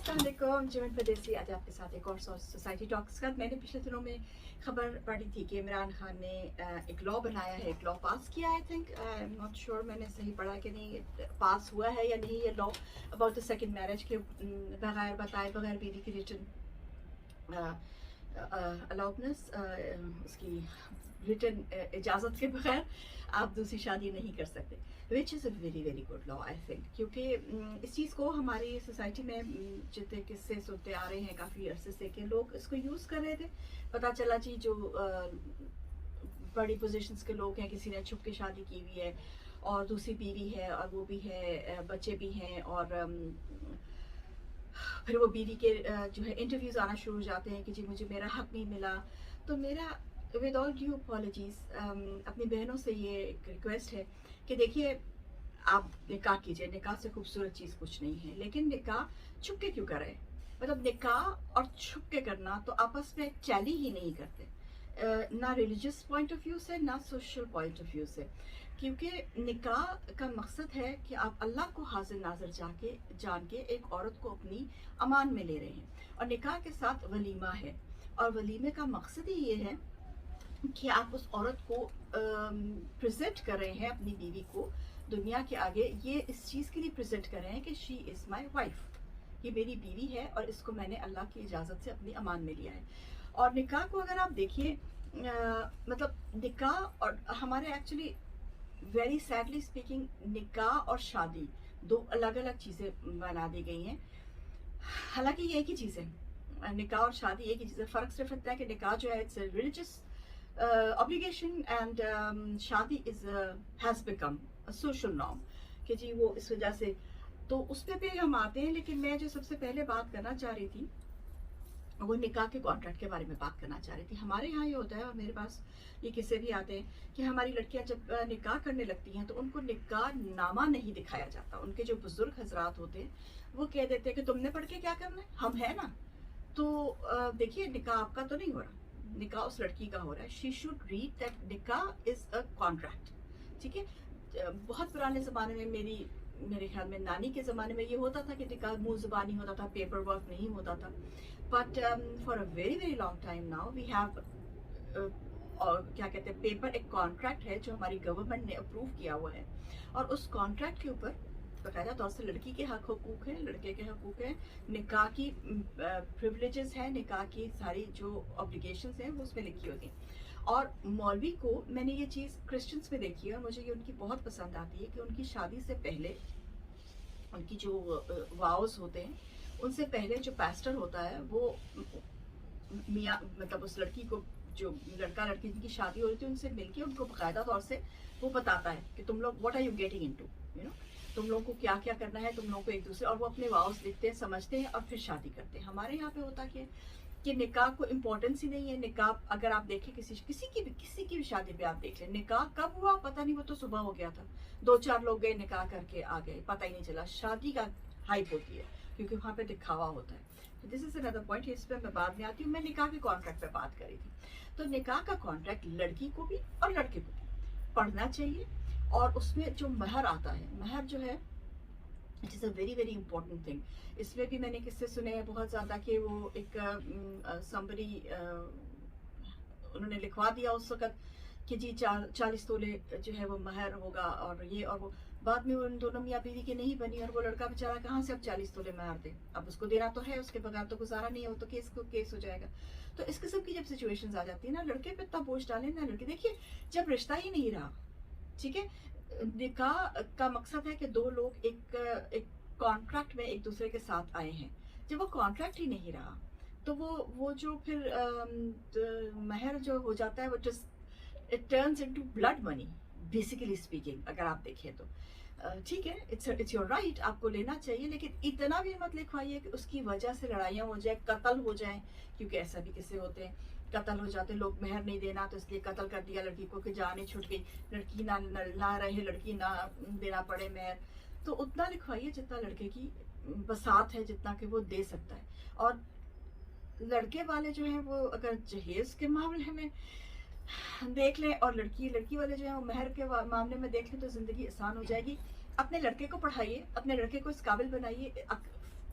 अस्सलामुअलैकुम जिमिन परदेसी। आज आपके साथ एक और सोसाइटी टॉक्स का। मैंने पिछले दिनों में खबर पढ़ी थी कि इमरान खान ने एक लॉ बनाया है, एक लॉ पास किया। I think I am not sure मैंने सही पढ़ा कि नहीं, पास हुआ है या नहीं ये law about the second marriage के बगैर बताए बगैर बीवी की रिटर्न अलाउडनेस, उसकी रिटर्न इजाज़त के बगैर आप दूसरी शादी नहीं कर सकते, which is a very very good law I think. क्योंकि इस चीज़ को हमारी सोसाइटी में जितने किस्से सुनते आ रहे हैं काफ़ी अरसे से कि लोग इसको यूज़ कर रहे थे। पता चला जी जो बड़ी पोजीशंस के लोग हैं, किसी ने छुप के शादी की हुई है और दूसरी बीवी है और वो भी है, बच्चे भी हैं, और फिर वो बीवी के जो है इंटरव्यूज़ आना शुरू हो जाते हैं कि जी मुझे मेरा हक नहीं मिला। तो मेरा विद ऑल ड्यू अपॉलॉजीज़ अपनी बहनों से ये एक रिक्वेस्ट है कि देखिए, आप निकाह कीजिए, निकाह से खूबसूरत चीज़ कुछ नहीं है, लेकिन निकाह छुप के क्यों करें? मतलब निकाह और छुप के करना तो आपस में टैली ही नहीं करते, ना रिलीजियस पॉइंट ऑफ व्यू से, ना सोशल पॉइंट ऑफ व्यू से। क्योंकि निकाह का मकसद है कि आप अल्लाह को हाजिर नाजिर जान के एक औरत को अपनी अमान में ले रहे हैं, और निकाह के साथ वलीमा है, और वलीमे का मकसद ही ये है कि आप उस औरत को प्रेजेंट कर रहे हैं, अपनी बीवी को दुनिया के आगे ये इस चीज़ के लिए प्रेजेंट कर रहे हैं कि शी इज़ माई वाइफ, ये मेरी बीवी है और इसको मैंने अल्लाह की इजाज़त से अपनी अमान में लिया है। और निकाह को अगर आप देखिए, मतलब निकाह और हमारे एक्चुअली वेरी सैडली स्पीकिंग निकाह और शादी दो अलग अलग चीज़ें बना दी गई हैं। हालांकि ये एक ही चीज़ है, निकाह और शादी एक ही चीज़ है। फ़र्क सिर्फ इतना है कि निकाह जो है इट्स रिलीजियस obligation and शादी is has become a social norm कि जी वो इस वजह से तो उस पे हम आते हैं। लेकिन मैं जो सबसे पहले बात करना चाह रही थी वो निकाह के कॉन्ट्रैक्ट के बारे में बात करना चाह रही थी। हमारे यहाँ ये होता है और मेरे पास ये किस्से भी आते हैं कि हमारी लड़कियां जब निकाह करने लगती हैं तो उनको निकाह नामा नहीं दिखाया जाता। उनके जो बुजुर्ग हजरात होते हैं वो कह देते हैं कि तुमने पढ़ के क्या करना है, हम है ना। तो देखिए, निकाह आपका तो नहीं हो रहा, निकाह उस लड़की का हो रहा है। शी शुड रीड दैट निकाह इज अ कॉन्ट्रैक्ट, ठीक है। बहुत पुराने ज़माने में मेरे ख्याल में नानी के ज़माने में ये होता था कि निकाह मुँह ज़बानी होता था, पेपर वर्क नहीं होता था। But for a very very long time now we have और क्या कहते हैं, पेपर एक कॉन्ट्रैक्ट है जो हमारी गवर्नमेंट ने अप्रूव किया हुआ है, और उस कॉन्ट्रैक्ट के ऊपर बाकायदा तौर से लड़की के हक हकूक हैं, लड़के के हकूक हैं, निकाह की प्रिविलेजेस हैं, निकाह की सारी जो ऑब्लिगेशंस हैं वो उसमें लिखी होती हैं। और मौलवी को मैंने ये चीज़ क्रिश्चियंस में देखी है और मुझे ये उनकी बहुत पसंद आती है कि उनकी शादी से पहले उनकी जो वाउस होते हैं उनसे पहले जो पास्टर होता है वो मियाँ मतलब उस लड़की को, जो लड़का लड़की जिनकी शादी हो रही थी, उनसे मिलके उनको बाकायदा तौर से वो बताता है कि तुम लोग what are you getting into, you know, तुम लोगों को क्या क्या करना है, तुम लोगों को एक दूसरे, और वो अपने वाउस लिखते हैं, समझते हैं और फिर शादी करते हैं। हमारे यहाँ पे होता कि निकाह को इम्पोर्टेंस ही नहीं है। निकाह अगर आप देखें किसी की भी शादी पे आप देख लें, निकाह कब हुआ पता नहीं, वो तो सुबह हो गया था, 2-4 लोग गए निकाह करके आ गए, पता ही नहीं चला। शादी का हाइप होती है क्योंकि वहाँ पे दिखावा होता है। दिस इज अनदर पॉइंट, इस पर मैं बाद में आती हूँ। मैं निकाह के कॉन्ट्रैक्ट पे बात करी थी। तो निकाह का कॉन्ट्रैक्ट लड़की को भी और लड़के को भी पढ़ना चाहिए, और उसमें जो महर आता है, महर जो है it is a very very important thing. इसमें भी मैंने किस्से सुने हैं बहुत ज़्यादा कि वो एक somebody, उन्होंने लिखवा दिया उस वक़्त कि जी 40 तोले जो है वो महर होगा, और ये और वो, बाद में उन दोनों मियाँ बीवी की नहीं बनी, और वो लड़का बेचारा कहाँ से अब 40 तोले महर दे। अब उसको देना तो है, उसके बगैर तो गुजारा नहीं है, वो तो केस हो जाएगा। तो इस किस्म की जब सिचुएशंस आ जाती है ना, लड़के पे इतना बोझ डालें ना लड़के। देखिए, जब रिश्ता ही नहीं रहा, ठीक है, निकाह का मकसद है कि दो लोग एक कॉन्ट्रैक्ट में एक दूसरे के साथ आए हैं। जब वो कॉन्ट्रैक्ट ही नहीं रहा तो वो जो फिर महर जो हो जाता है वो it turns into blood money, basically speaking. अगर आप देखें तो ठीक है, इट्स योर राइट, आपको लेना चाहिए, लेकिन इतना भी मत लिखवाइए कि उसकी वजह से लड़ाइयाँ हो जाए, कत्ल हो जाए। क्योंकि ऐसा भी किस्से होते हैं, कत्ल हो जाते लोग, महर नहीं देना तो इसलिए कत्ल कर दिया लड़की को कि जान ही छूट गई, लड़की ना रहे, लड़की ना देना पड़े महर। तो उतना लिखवाइए जितना लड़के की बसात है, जितना कि वो दे सकता है। और लड़के वाले जो हैं वो अगर जहेज के मामले में देख लें और लड़की वाले जो है वो महर के मामले में देख लें तो ज़िंदगी आसान हो जाएगी। अपने लड़के को पढ़ाइए, अपने लड़के को इस काबिल बनाइए,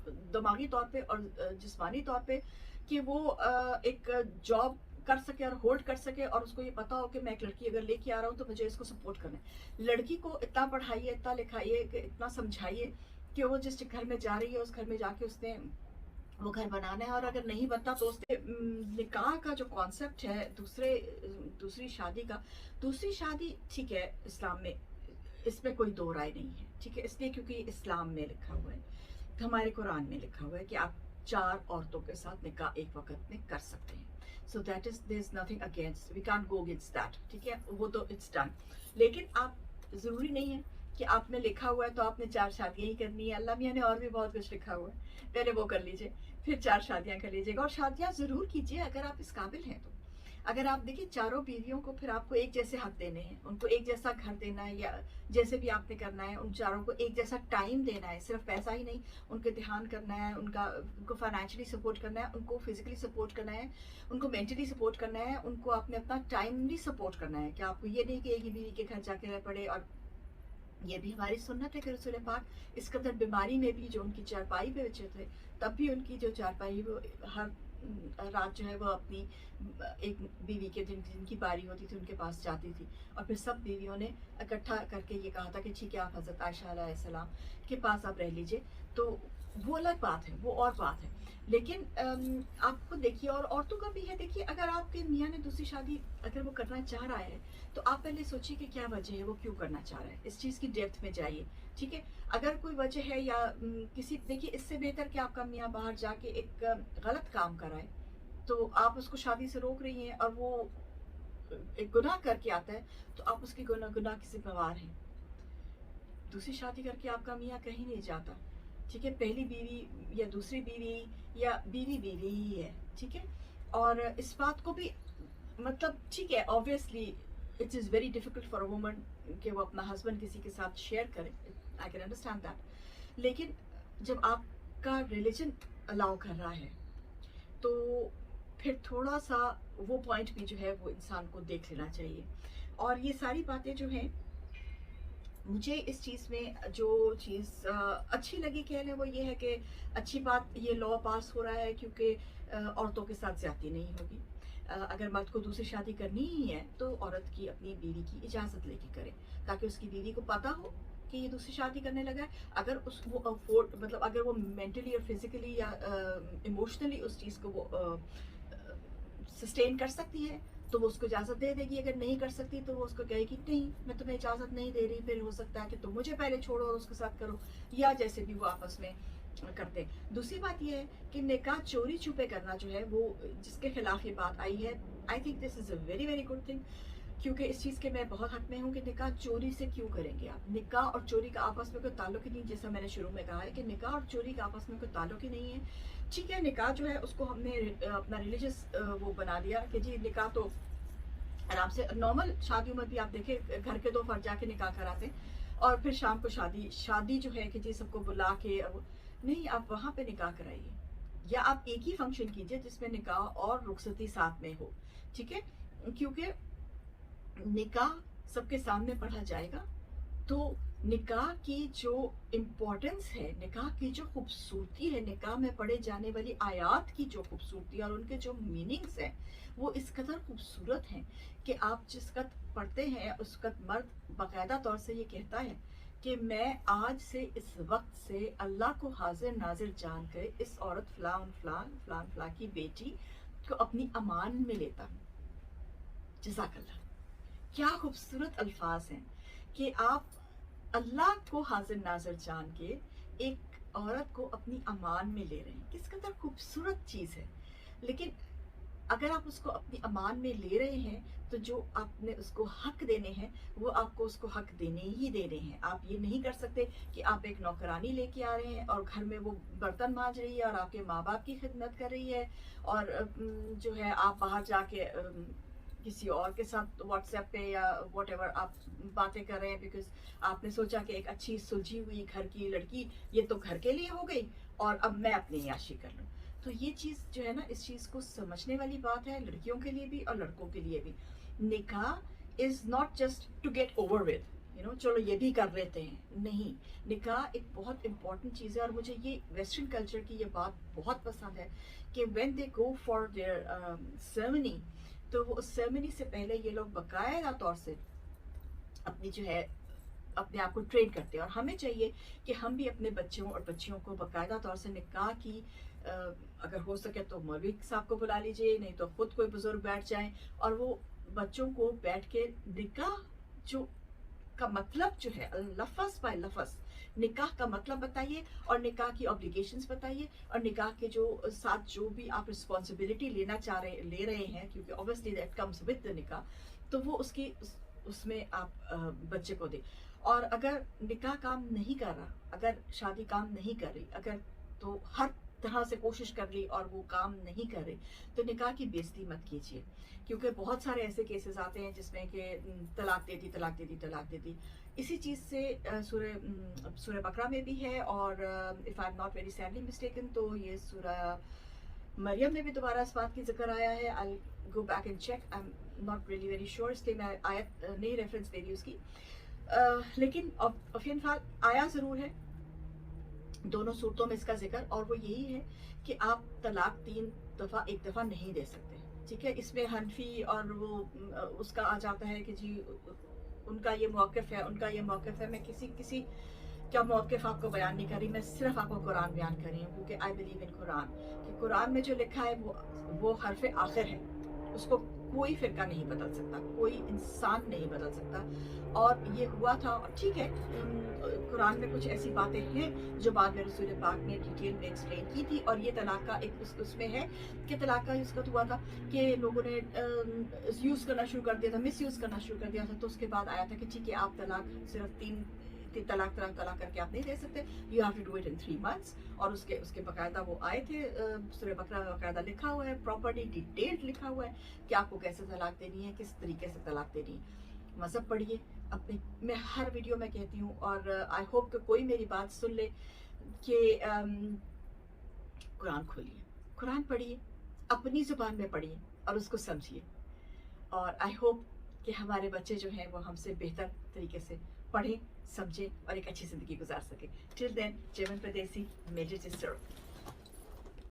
दिमागी तौर पे और जिस्मानी तौर पे, कि वो एक जॉब कर सके और होल्ड कर सके, और उसको ये पता हो कि मैं एक लड़की अगर लेके आ रहा हूँ तो मुझे इसको सपोर्ट करना है। लड़की को इतना पढ़ाइए, इतना लिखाइए, इतना समझाइए कि वो जिस घर में जा रही है उस घर में जाके उसने वो घर बनाना है, और अगर नहीं बनता तो उससे निकाह का जो कॉन्सेप्ट है दूसरी शादी का, दूसरी शादी ठीक है इस्लाम में, इसमें कोई दो राय नहीं है, ठीक है, इसलिए क्योंकि इस्लाम में लिखा हुआ है, हमारे कुरान में लिखा हुआ है कि आप 4 औरतों के साथ निकाह एक वक्त में कर सकते हैं। So that is there is nothing against, we can't go against that, ठीक है, वो तो इट्स डन। लेकिन आप जरूरी नहीं है कि आपने लिखा हुआ है तो आपने 4 शादियां ही करनी है। अल्लाह मियाँ ने और भी बहुत कुछ लिखा हुआ है, पहले वो कर लीजिए, फिर 4 शादियां कर लीजिएगा, और शादियां जरूर कीजिए अगर आप इस काबिल हैं तो। अगर आप देखिए चारों बीवियों को फिर आपको एक जैसे हक देने हैं, उनको एक जैसा घर देना है, या जैसे भी आपने करना है, उन चारों को एक जैसा टाइम देना है, सिर्फ पैसा ही नहीं, उनके ध्यान करना है, उनको फाइनेंशियली सपोर्ट करना है, उनको फिजिकली सपोर्ट करना है, उनको मेंटली सपोर्ट करना है, उनको आपने अपना टाइमली सपोर्ट करना है, कि आपको ये नहीं कि एक ही बीवी के घर जाके रह पड़े। और ये भी हमारी सुन्नत है कि रसूल पाक इस कदर बीमारी में भी जो उनकी चारपाई पे बचे थे, तब भी उनकी जो चारपाई वो हर रात जो है वो अपनी एक बीवी के जिनकी बारी होती थी उनके पास जाती थी, और फिर सब बीवियों ने इकट्ठा करके ये कहा था कि ठीक है आप हज़रत आयशा अलैहिस्सलाम के पास आप रह लीजिए। तो वो अलग बात है, वो और बात है। लेकिन आपको देखिए, और औरतों का भी है, देखिए अगर आपके मियाँ ने दूसरी शादी अगर वो करना चाह रहा है तो आप पहले सोचिए कि क्या वजह है, वो क्यों करना चाह रहा है, इस चीज़ की डेप्थ में जाइए, ठीक है। अगर कोई वजह है या किसी, देखिए इससे बेहतर कि आपका मियाँ बाहर जाके एक गलत काम कराए, तो आप उसको शादी से रोक रही हैं, और वो एक गुनाह करके आता है तो आप उसकी गुनाह की जिम्मेवार हैं। दूसरी शादी करके आपका मियाँ कहीं नहीं जाता, ठीक है, पहली बीवी या दूसरी बीवी या बीवी बीवी ही है, ठीक है। और इस बात को भी मतलब ठीक है, obviously it is very difficult for a woman कि वो अपना हस्बैंड किसी के साथ शेयर करे, आई कैन अंडरस्टैंड दैट। लेकिन जब आपका रिलीजन अलाउ कर रहा है तो फिर थोड़ा सा वो पॉइंट भी जो है वो इंसान को देख लेना चाहिए। और ये सारी बातें जो हैं, मुझे इस चीज़ में जो चीज़ अच्छी लगी कह लें वो ये है कि अच्छी बात ये लॉ पास हो रहा है, क्योंकि औरतों के साथ ज़्यादती नहीं होगी। अगर मर्द को दूसरी शादी करनी ही है तो औरत की अपनी बीवी की इजाज़त लेके करे, ताकि उसकी बीवी को पता हो कि ये दूसरी शादी करने लगा है। अगर उस वो अफोर्ड मतलब अगर वो मेंटली और फिजिकली या इमोशनली उस चीज़ को वो सस्टेन कर सकती है तो वो उसको इजाज़त दे देगी। अगर नहीं कर सकती तो वो उसको कहेगी नहीं मैं तुम्हें इजाज़त नहीं दे रही, फिर हो सकता है कि तुम मुझे पहले छोड़ो और उसके साथ करो, या जैसे भी वो आपस में करते। दूसरी बात ये है कि निकाह चोरी छुपे करना जो है वो जिसके खिलाफ ये बात आई है, I think this is a very very good thing, क्योंकि इस चीज़ के मैं बहुत हक में हूँ कि निकाह चोरी से क्यों करेंगे आप। निकाह और चोरी का आपस में कोई ताल्लुक ही नहीं, जैसा मैंने शुरू में कहा है कि निकाह और चोरी का आपस में कोई ताल्लुक ही नहीं है, ठीक है। निकाह जो है उसको हमने अपना रिलीजियस वो बना दिया कि जी निकाह तो आराम से नॉर्मल शादियों में भी आप देखें घर के 2 फर्द जाके निकाह कराते हैं, और फिर शाम को शादी जो है कि जी सबको बुला के, नहीं आप वहाँ पे निकाह कराइए, या आप एक ही फंक्शन कीजिए जिसमें निकाह और रुखसती साथ में हो, ठीक है। क्योंकि निकाह सबके सामने पढ़ा जाएगा तो निकाह की जो इम्पोर्टेंस है, निकाह की जो खूबसूरती है, निकाह में पढ़े जाने वाली आयात की जो खूबसूरती और उनके जो मीनिंग्स हैं वो इस कदर खूबसूरत हैं कि आप जिस वक्त पढ़ते हैं उस वक्त मर्द बाकायदा तौर से ये कहता है कि मैं आज से इस वक्त से अल्लाह को हाजिर नाजिर जान कर इस औरत फलान फलान फलान फलां की बेटी को अपनी अमान में लेता हूँ। जज़ाकल्लाह, क्या खूबसूरत अल्फाज हैं कि आप अल्लाह को हाजिर नाजर जान के एक औरत को अपनी अमान में ले रहे हैं, किस कदर खूबसूरत चीज़ है। लेकिन अगर आप उसको अपनी अमान में ले रहे हैं तो जो आपने उसको हक देने हैं वो आपको उसको हक देने ही देने हैं। आप ये नहीं कर सकते कि आप एक नौकरानी लेके आ रहे हैं और घर में वो बर्तन मांज रही है और आपके माँ बाप की खिदमत कर रही है, और जो है आप बाहर जाके किसी और के साथ व्हाट्सएप पे या व्हाटएवर आप बातें कर रहे हैं, बिकॉज आपने सोचा कि एक अच्छी सुलझी हुई घर की लड़की ये तो घर के लिए हो गई और अब मैं अपनी याशी कर लूँ। तो ये चीज़ जो है ना, इस चीज़ को समझने वाली बात है लड़कियों के लिए भी और लड़कों के लिए भी। निकाह is not just to get over with, चलो ये भी कर लेते हैं। नहीं, निकाह एक बहुत इम्पॉर्टेंट चीज़ है। और मुझे ये वेस्टर्न कल्चर की ये बात बहुत पसंद है कि when they go for their ceremony, तो वो उस सेरेमनी से पहले ये लोग बाकायदा तौर से अपनी जो है अपने आप को ट्रेन करते हैं। और हमें चाहिए कि हम भी अपने बच्चों और बच्चियों को बाकायदा तौर से निकाह की अगर हो सके तो मौलवी साहब को बुला लीजिए, नहीं तो खुद कोई बुजुर्ग बैठ जाएं और वो बच्चों को बैठ के निकाह जो का मतलब जो है लफ्ज़ बाय लफ्ज़ निकाह का मतलब बताइए और निकाह की ऑब्लिगेशंस बताइए और निकाह के जो साथ जो भी आप रिस्पॉन्सिबिलिटी ले रहे हैं, क्योंकि obviously that comes with the निकाह, तो वो उसमें आप बच्चे को दें। और अगर निकाह काम नहीं कर रहा, अगर शादी काम नहीं कर रही, अगर तो हर तरह से कोशिश कर ली और वो काम नहीं कर रही, तो निकाह की बेइज्जती मत कीजिए। क्योंकि बहुत सारे ऐसे केसेस आते हैं जिसमें कि तलाक दे दी, तलाक दे दी, तलाक दे दी। इसी चीज़ से सूरह बकरा में भी है, और if I am not very sadly mistaken तो ये सूरह मरियम में भी दोबारा इस बात की जिक्र आया है। I go back and check, I am not really very sure, इसलिए मैं आयत नहीं रेफरेंस दे रही उसकी। लेकिन अफियन फाल आया ज़रूर है दोनों सूरतों में इसका जिक्र, और वो यही है कि आप तलाक 3 दफ़ा एक दफ़ा नहीं दे सकते। ठीक है, इसमें हनफी और वो उसका आ जाता है कि जी उनका ये मौक़िफ़ है, उनका ये मौक़िफ़ है। मैं किसी क्या मौक़िफ़ आपको बयान नहीं कर रही, मैं सिर्फ आपको कुरान बयान कर रही हूँ, क्योंकि आई बिलीव इन कुरान कि कुरान में जो लिखा है वो हर्फ़ आखिर है, उसको कोई फ़िरका नहीं बदल सकता, कोई इंसान नहीं बदल सकता। और ये हुआ था, और ठीक है कुरान में कुछ ऐसी बातें हैं जो बाद में रसूल पाक ने डिटेल में एक्सप्लेन की थी। और ये तलाक का एक उसमें है कि तलाक का इसका हुआ था कि लोगों ने यूज़ करना शुरू कर दिया था, मिस यूज़ करना शुरू कर दिया था। तो उसके बाद आया था कि ठीक है आप तलाक सिर्फ 3 तलाक करके आप नहीं दे सकते, you have to do it in 3 months. और उसके बाकायदा वो आए थे, सूरह बकरा में बाकायदा लिखा हुआ है, प्रॉपर्टी डिटेल्ड लिखा हुआ है कि आपको कैसे तलाक देनी है, किस तरीके से तलाक देनी है। मज़हब पढ़िए अपने, मैं हर वीडियो में कहती हूँ, और आई होप कि कोई मेरी बात सुन ले कि कुरान खोलिए, कुरान पढ़िए, अपनी ज़ुबान में पढ़िए और उसको समझिए। और आई होप कि हमारे बच्चे जो हैं वो हमसे बेहतर तरीके से पढ़ें, समझें और एक अच्छी ज़िंदगी गुजार सकें। टिल देन, जयमन परदेसी, मेजर सिस्टर।